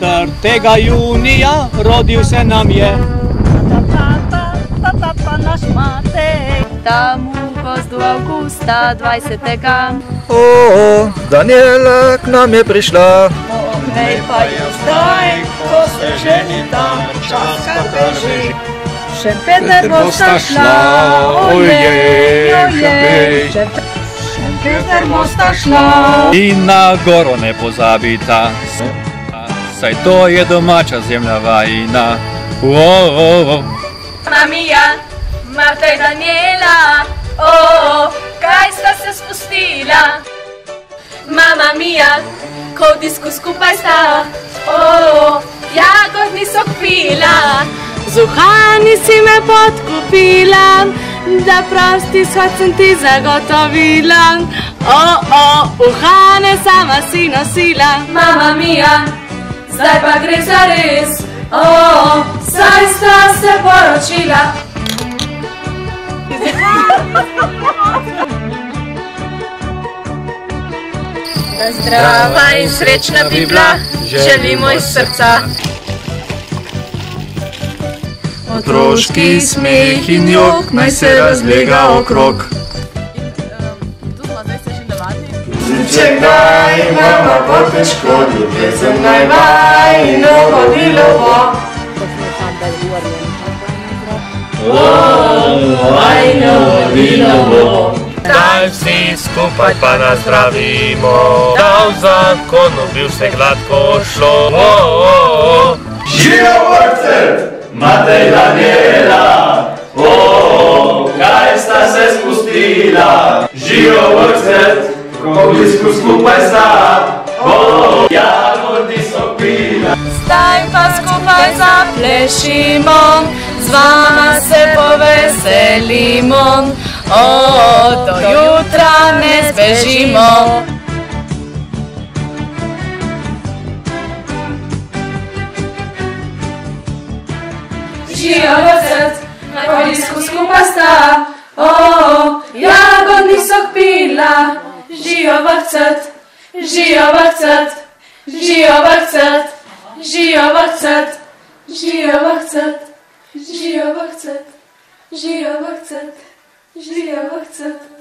4. junija rodil se nam je. Naš Matej. Tam v gozdu avgusta 20. O, Daniela k nam je prišla. Nej pa je zdaj, ko se ženita, čas kar beži. Šempeter bosta šla, ojej, ojej. Šempeter bosta šla. In na goro ne pozabita, saj to je domača zemlja vajina. Mamija, Marta in Daniela, kaj sta se spustila? Mama mia, ko v disku skupaj sta, jagod niso pila. Z uhani si me podkupila, da prosti shod sem ti zagotovila. Uhane sama si nosila. Mama mia, zdaj pa gre za res, saj sta se poročila. Da zdrava in srečna bi bila, želimo iz srca. Otroški smeh in jok naj se razlega okrog. Če kdaj mama bo težko, ljubezen naj vajino vodilo bo. Vajino vodilo bo. Daj vsi skupaj pa nazdravimo, da v zakonu bi vse gladko šlo. Živijo vrtcet, Matej, Daniela, kaj sta se spustila. Živijo vrtcet, ko v disku skupaj sta, jagodi so pila. Zdaj pa skupaj zaplešimo, z vama se poveselimo. Do jutra ne zbežimo. Živijo vrtcet, ko v disku skupaj sta, jagod niso pila. Živijo vrtcet, živijo vrtcet, živijo vrtcet, živijo vrtcet, živijo vrtcet, živijo vrtcet, živijo vrtcet, živijo vrtcet.